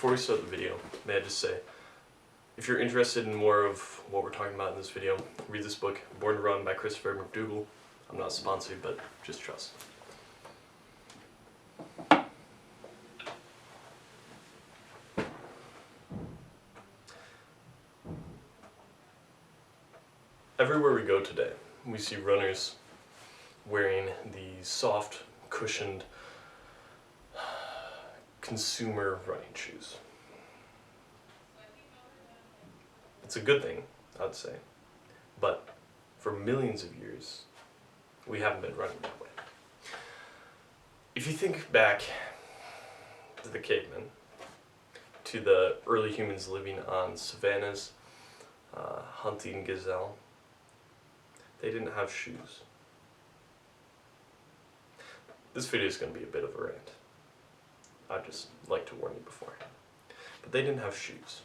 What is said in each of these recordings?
Before we start the video, may I just say, if you're interested in more of what we're talking about in this video, read this book, Born to Run by Christopher McDougall. I'm not sponsored, but just trust. Everywhere we go today, we see runners wearing these soft, cushioned, consumer running shoes. It's a good thing, I'd say, but for millions of years, we haven't been running that way. If you think back to the cavemen, to the early humans living on savannas, hunting gazelle, they didn't have shoes. This video is going to be a bit of a rant. I'd just like to warn you beforehand. But they didn't have shoes.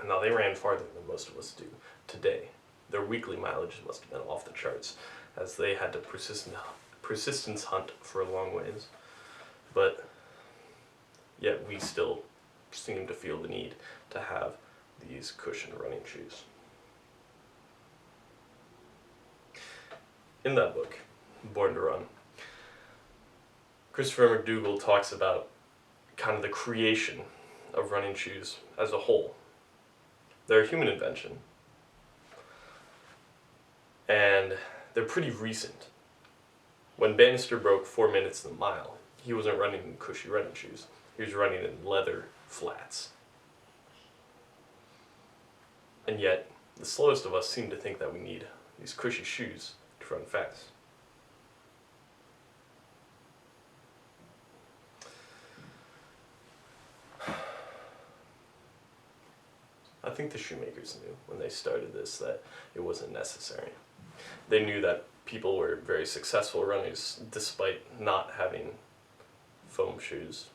And now they ran farther than most of us do today. Their weekly mileage must have been off the charts, as they had to persistence hunt for a long ways. But yet we still seem to feel the need to have these cushioned running shoes. In that book, Born to Run, Christopher McDougall talks about kind of the creation of running shoes as a whole. They're a human invention, and they're pretty recent. When Bannister broke 4 minutes in the mile, he wasn't running in cushy running shoes. He was running in leather flats. And yet, the slowest of us seem to think that we need these cushy shoes to run fast. I think the shoemakers knew when they started this that it wasn't necessary. They knew that people were very successful runners despite not having foam shoes.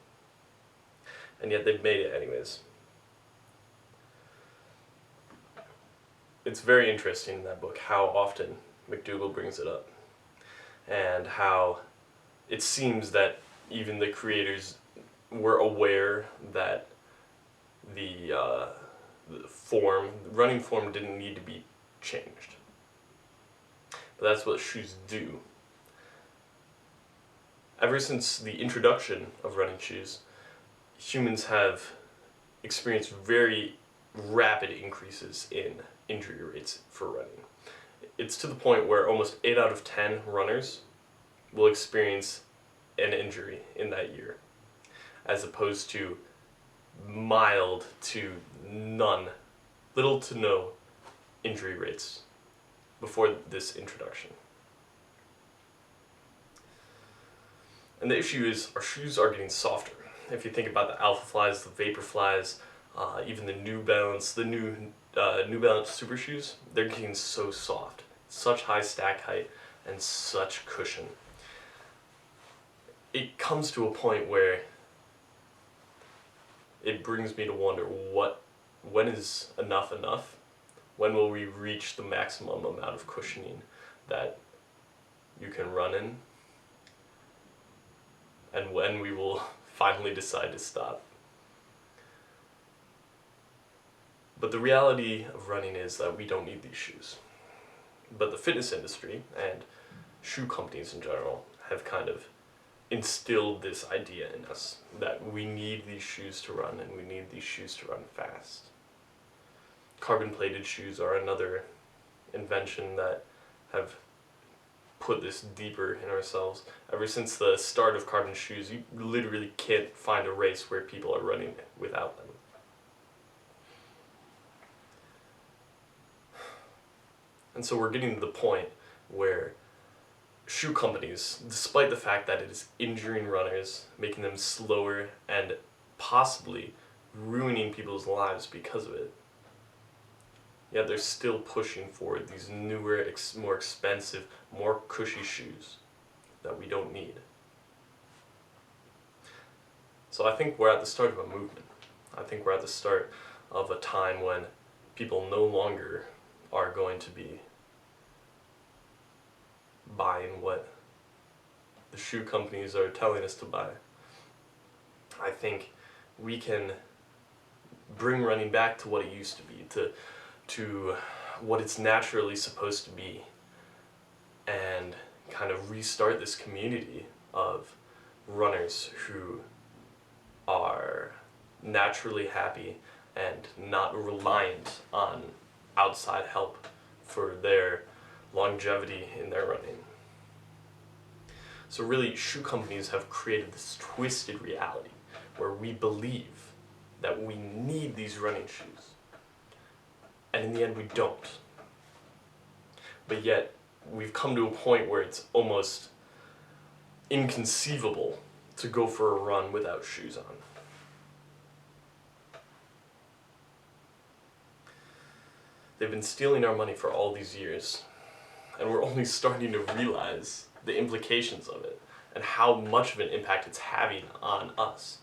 And yet they've made it anyways. It's very interesting in that book how often McDougall brings it up, and how it seems that even the creators were aware that the running form didn't need to be changed. But that's what shoes do. Ever since the introduction of running shoes, humans have experienced very rapid increases in injury rates for running. It's to the point where almost 8 out of 10 runners will experience an injury in that year, as opposed to mild to none, little to no injury rates before this introduction. And the issue is our shoes are getting softer. If you think about the Alpha Flies, the Vapor Flies, even the New Balance, New Balance Super Shoes, they're getting so soft, such high stack height, and such cushion. It comes to a point where it brings me to wonder when is enough enough? When will we reach the maximum amount of cushioning that you can run in? And when we will finally decide to stop. But the reality of running is that we don't need these shoes. But the fitness industry and shoe companies in general have kind of instilled this idea in us that we need these shoes to run, and we need these shoes to run fast. Carbon-plated shoes are another invention that have put this deeper in ourselves. Ever since the start of carbon shoes, you literally can't find a race where people are running without them. And so we're getting to the point where shoe companies, despite the fact that it is injuring runners, making them slower, and possibly ruining people's lives because of it, yet they're still pushing for these newer, more expensive, more cushy shoes that we don't need. So I think we're at the start of a movement. I think we're at the start of a time when people no longer are going to be buying what the shoe companies are telling us to buy. I think we can bring running back to what it used to be, to what it's naturally supposed to be, and kind of restart this community of runners who are naturally happy and not reliant on outside help for their longevity in their running. So really, shoe companies have created this twisted reality where we believe that we need these running shoes, and in the end we don't. But yet, we've come to a point where it's almost inconceivable to go for a run without shoes on. They've been stealing our money for all these years, and we're only starting to realize the implications of it and how much of an impact it's having on us.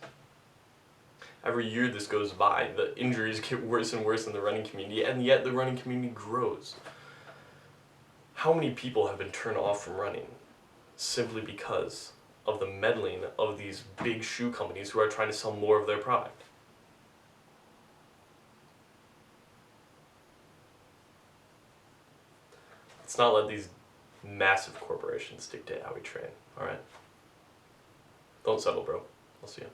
Every year this goes by, the injuries get worse and worse in the running community, and yet the running community grows. How many people have been turned off from running simply because of the meddling of these big shoe companies who are trying to sell more of their product? Let's not let these massive corporations dictate how we train, alright? Don't settle, bro. I'll see you.